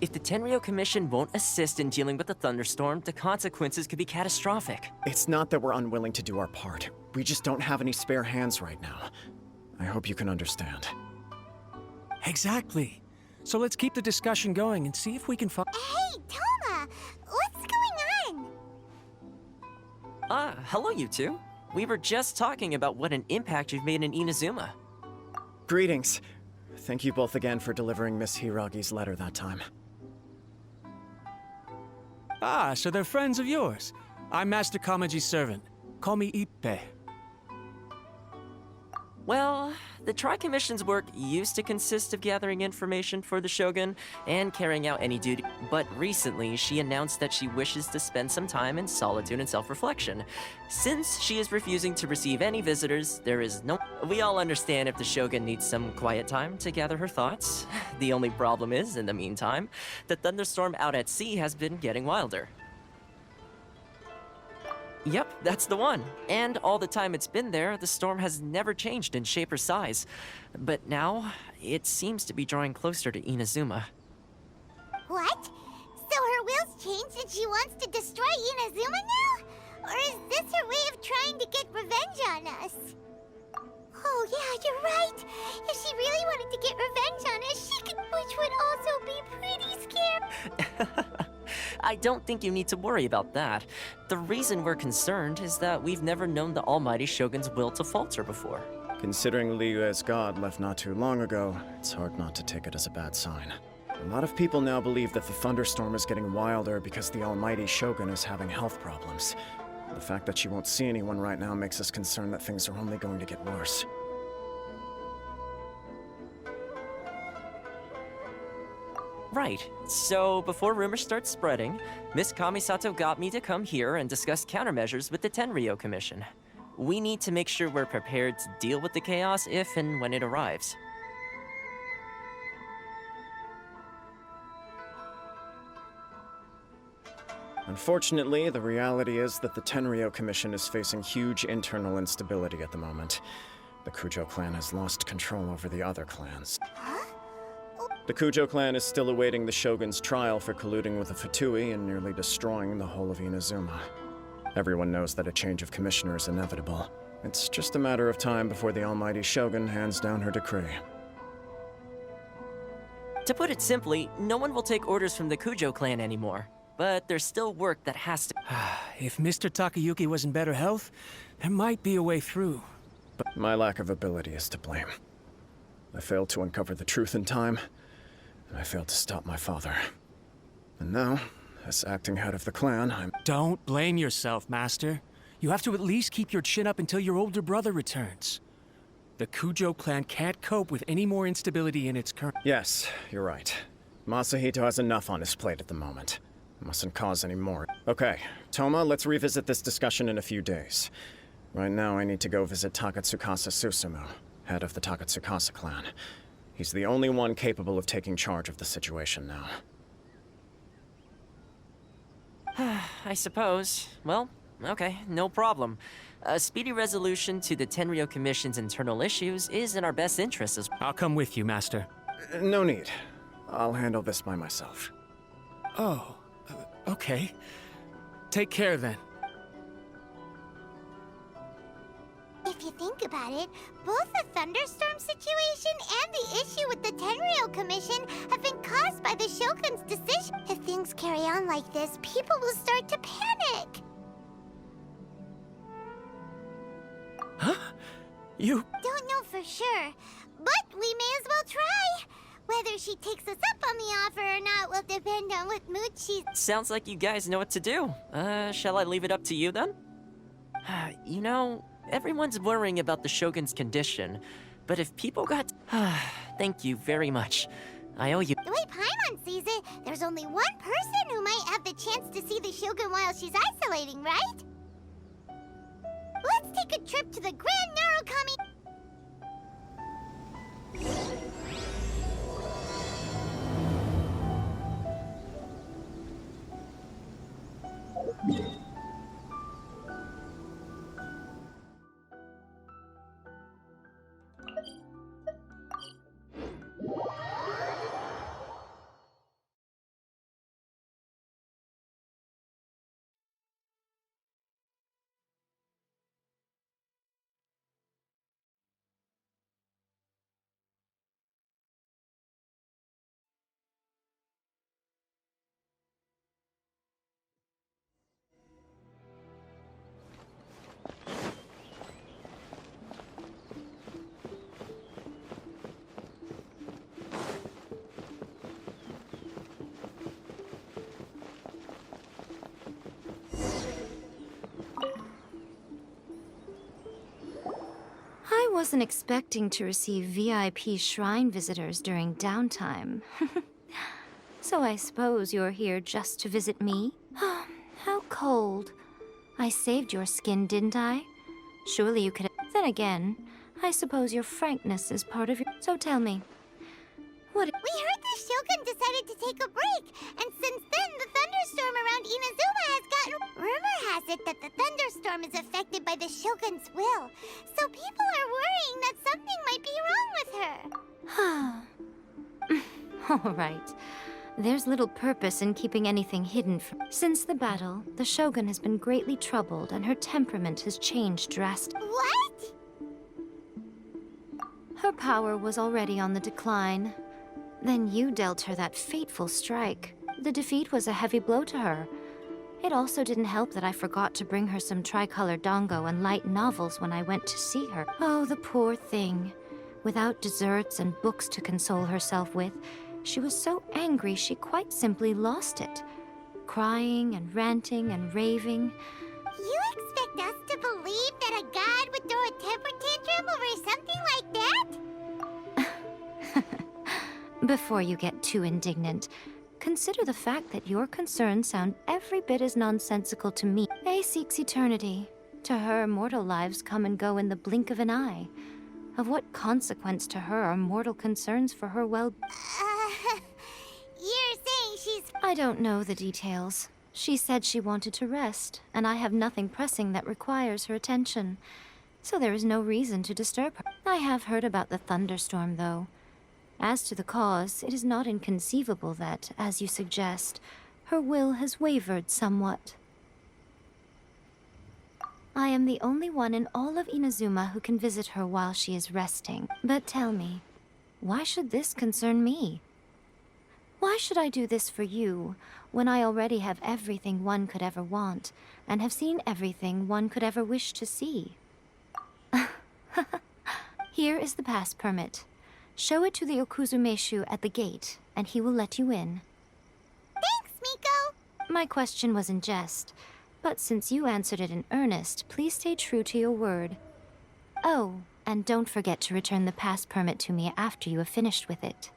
If the Tenryou Commission won't assist in dealing with the thunderstorm, the consequences could be catastrophic. It's not that we're unwilling to do our part. We just don't have any spare hands right now. I hope you can understand. Exactly. So let's keep the discussion going and see if we can find... Hey, Toma! What's going on? Hello you two. We were just talking about what an impact you've made in Inazuma. Greetings. Thank you both again for delivering Miss Hiragi's letter that time. Ah, so they're friends of yours. I'm Master Kamaji's servant. Call me Ippe. Well, the Tri-Commission's work used to consist of gathering information for the Shogun and carrying out any duty, but recently she announced that she wishes to spend some time in solitude and self-reflection. Since she is refusing to receive any visitors, there is no... We all understand if the Shogun needs some quiet time to gather her thoughts. The only problem is, in the meantime, the thunderstorm out at sea has been getting wilder. Yep, that's the one. And all the time it's been there, the storm has never changed in shape or size. But now, it seems to be drawing closer to Inazuma. What? So her will's changed and she wants to destroy Inazuma now? Or is this her way of trying to get revenge on us? Oh yeah, you're right. If she really wanted to get revenge on us, she could, which would also be pretty scary. I don't think you need to worry about that. The reason we're concerned is that we've never known the Almighty Shogun's will to falter before. Considering Liyue's god left not too long ago, it's hard not to take it as a bad sign. A lot of people now believe that the thunderstorm is getting wilder because the Almighty Shogun is having health problems. The fact that she won't see anyone right now makes us concerned that things are only going to get worse. Right. So, before rumors start spreading, Miss Kamisato got me to come here and discuss countermeasures with the Tenryou Commission. We need to make sure we're prepared to deal with the chaos if and when it arrives. Unfortunately, the reality is that the Tenryou Commission is facing huge internal instability at the moment. The Kujo clan has lost control over the other clans. The Kujo clan is still awaiting the Shogun's trial for colluding with the Fatui and nearly destroying the whole of Inazuma. Everyone knows that a change of commissioner is inevitable. It's just a matter of time before the Almighty Shogun hands down her decree. To put it simply, no one will take orders from the Kujo clan anymore. But there's still work that has to... If Mr. Takayuki was in better health, there might be a way through. But my lack of ability is to blame. I failed to uncover the truth in time, and I failed to stop my father. And now, as acting head of the clan, I'm... Don't blame yourself, Master. You have to at least keep your chin up until your older brother returns. The Kujo clan can't cope with any more instability in its current... Yes, you're right. Masahito has enough on his plate at the moment. Mustn't cause any more. Okay, Toma, let's revisit this discussion in a few days. Right now, I need to go visit Takatsukasa Susumu, head of the Takatsukasa clan. He's the only one capable of taking charge of the situation now. I suppose. Well, okay, no problem. A speedy resolution to the Tenryou Commission's internal issues is in our best interest as... I'll come with you, Master. No need. I'll handle this by myself. Oh, okay. Take care then. If you think about it, both the thunderstorm situation and the issue with the Tenryou Commission have been caused by the Shogun's decision. If things carry on like this, people will start to panic. Huh? You... Don't know for sure, but we may as well try. Whether she takes us up on the offer or not will depend on what mood she's... Sounds like you guys know what to do. Shall I leave it up to you then? You know, everyone's worrying about the Shogun's condition, but if people got... Thank you very much. I owe you... The way Paimon sees it, there's only one person who might have the chance to see the Shogun while she's isolating, right? Let's take a trip to the Grand Narukami... wasn't expecting to receive VIP shrine visitors during downtime. So I suppose you're here just to visit me? How cold. I saved your skin, didn't I? Surely you could... Then again, I suppose your frankness is part of your... So tell me, what... We heard the Shogun decided to take a break, and since then the thunderstorm around Inazuma has gotten... Rumor has it that the thunderstorm is affected by the Shogun's will, so people are worrying that something might be wrong with her. All right. There's little purpose in keeping anything hidden from... Since the battle, the Shogun has been greatly troubled and her temperament has changed drastically. What? Her power was already on the decline. Then you dealt her that fateful strike. The defeat was a heavy blow to her. It also didn't help that I forgot to bring her some tricolor dango and light novels when I went to see her. Oh, the poor thing. Without desserts and books to console herself with, she was so angry she quite simply lost it. Crying and ranting and raving. You expect us to believe that a god would throw a temper tantrum over something like that? Before you get too indignant, consider the fact that your concerns sound every bit as nonsensical to me. A seeks eternity. To her, mortal lives come and go in the blink of an eye. Of what consequence to her are mortal concerns for her well... You're saying she's... I don't know the details. She said she wanted to rest, and I have nothing pressing that requires her attention. So there is no reason to disturb her. I have heard about the thunderstorm, though. As to the cause, it is not inconceivable that, as you suggest, her will has wavered somewhat. I am the only one in all of Inazuma who can visit her while she is resting. But tell me, why should this concern me? Why should I do this for you, when I already have everything one could ever want, and have seen everything one could ever wish to see? Here is the pass permit. Show it to the Okuzumeshu at the gate, and he will let you in. Thanks, Miko! My question was in jest, but since you answered it in earnest, please stay true to your word. Oh, and don't forget to return the pass permit to me after you have finished with it.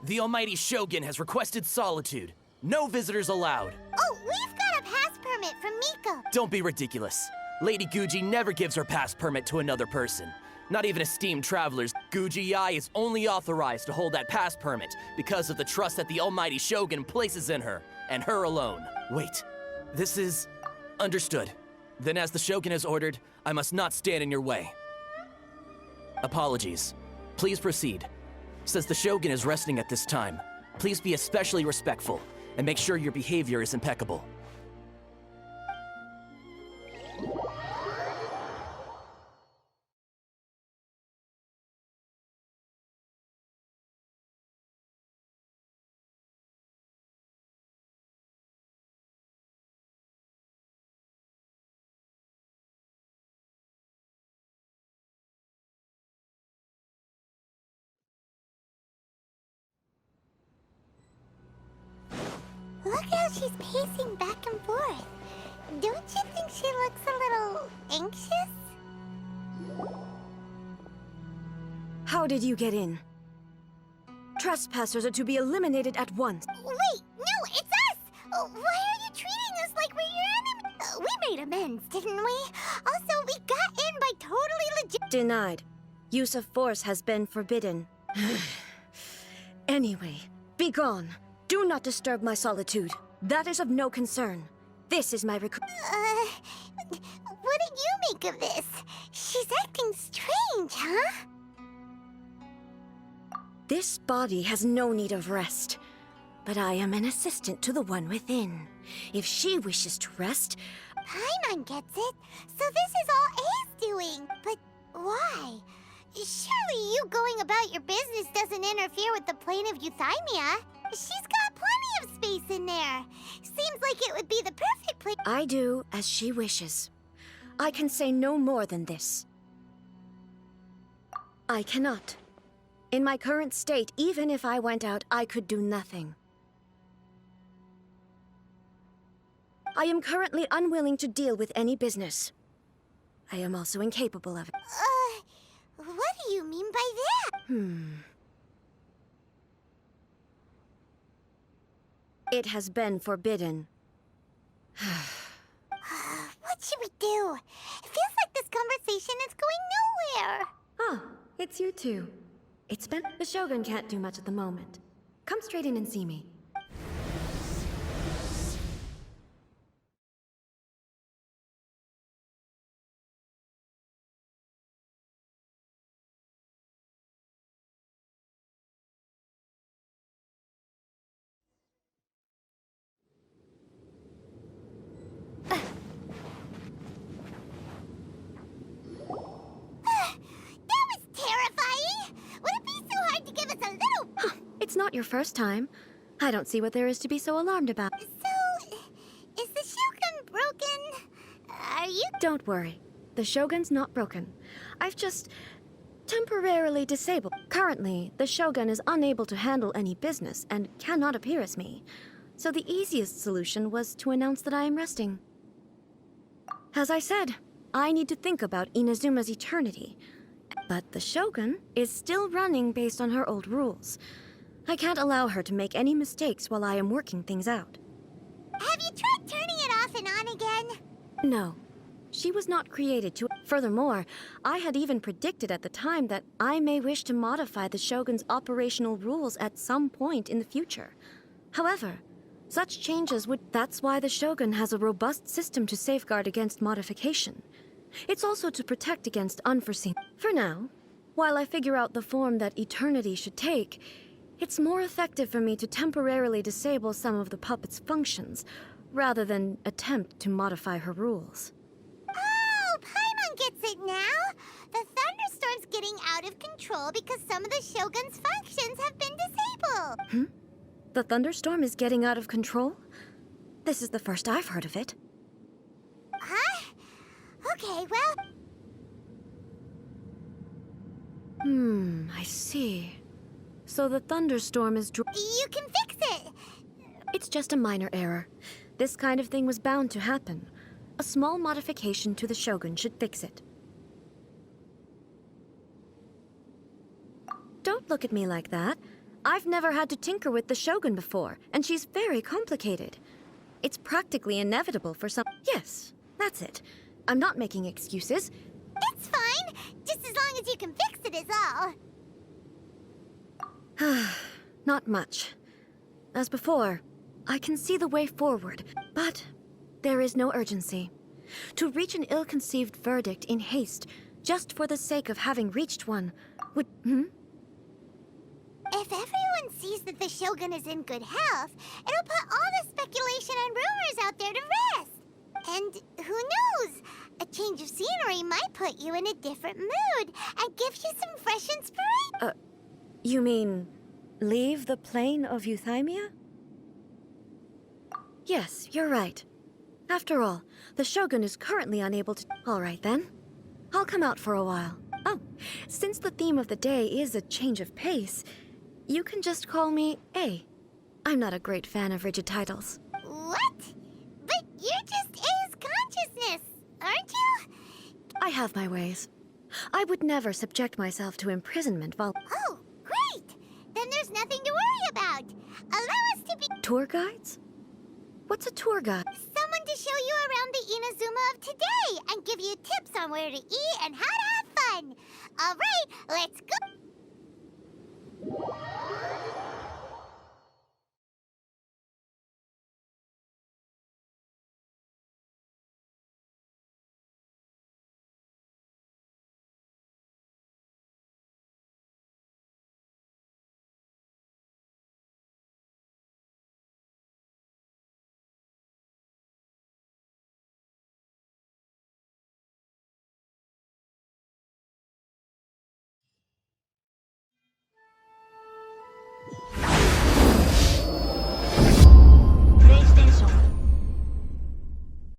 The almighty Shogun has requested solitude. No visitors allowed. Oh, we've got a pass permit from Miko. Don't be ridiculous. Lady Guji never gives her pass permit to another person. Not even esteemed travelers. Guji-ai is only authorized to hold that pass permit because of the trust that the almighty Shogun places in her, and her alone. Wait, this is... understood. Then as the Shogun has ordered, I must not stand in your way. Apologies. Please proceed. Since the Shogun is resting at this time, please be especially respectful and make sure your behavior is impeccable. Look how she's pacing back and forth. Don't you think she looks a little anxious? How did you get in? Trespassers are to be eliminated at once. Wait, no, it's us! Why are you treating us like we're your enemy? We made amends, didn't we? Also, we got in by totally legit... Denied. Use of force has been forbidden. Anyway, be gone. Do not disturb my solitude. That is of no concern. This is my what do you make of this? She's acting strange, huh? This body has no need of rest. But I am an assistant to the one within. If she wishes to rest, Paimon gets it. So this is all A's doing. But why? Surely you going about your business doesn't interfere with the plane of Eutimia. She's got plenty of space in there. Seems like it would be the perfect place. I do as she wishes. I can say no more than this. I cannot. In my current state, even if I went out, I could do nothing. I am currently unwilling to deal with any business. I am also incapable of it. What do you mean by that? It has been forbidden. What should we do? It feels like this conversation is going nowhere. Ah, it's you two. It's been... The Shogun can't do much at the moment. Come straight in and see me. It's not your first time. I don't see what there is to be so alarmed about. So, is the Shogun broken? Are you... Don't worry. The Shogun's not broken. I've just temporarily disabled. Currently, the Shogun is unable to handle any business and cannot appear as me. So the easiest solution was to announce that I am resting. As I said, I need to think about Inazuma's eternity. But the Shogun is still running based on her old rules. I can't allow her to make any mistakes while I am working things out. Have you tried turning it off and on again? No. She was not created to... Furthermore, I had even predicted at the time that I may wish to modify the Shogun's operational rules at some point in the future. However, such changes would... That's why the Shogun has a robust system to safeguard against modification. It's also to protect against unforeseen... For now, while I figure out the form that eternity should take, it's more effective for me to temporarily disable some of the puppet's functions, rather than attempt to modify her rules. Oh, Paimon gets it now! The thunderstorm's getting out of control because some of the Shogun's functions have been disabled! The thunderstorm is getting out of control? This is the first I've heard of it. Huh? Okay, well... I see. So the thunderstorm is You can fix it! It's just a minor error. This kind of thing was bound to happen. A small modification to the Shogun should fix it. Don't look at me like that. I've never had to tinker with the Shogun before, and she's very complicated. It's practically inevitable for some... Yes, that's it. I'm not making excuses. It's fine! Just as long as you can fix it is all. Not much. As before, I can see the way forward, but there is no urgency. To reach an ill-conceived verdict in haste, just for the sake of having reached one, would... If everyone sees that the Shogun is in good health, it'll put all the speculation and rumors out there to rest. And who knows? A change of scenery might put you in a different mood and give you some fresh inspiration. You mean... leave the plane of Eutimia? Yes, you're right. After all, the Shogun is currently unable to... All right, then. I'll come out for a while. Oh, since the theme of the day is a change of pace, you can just call me A. I'm not a great fan of rigid titles. What? But you're just A's consciousness, aren't you? I have my ways. I would never subject myself to imprisonment while... Oh, great! Then there's nothing to worry about. Allow us to be... Tour guides? What's a tour guide? Someone to show you around the Inazuma of today and give you tips on where to eat and how to have fun. All right, let's go.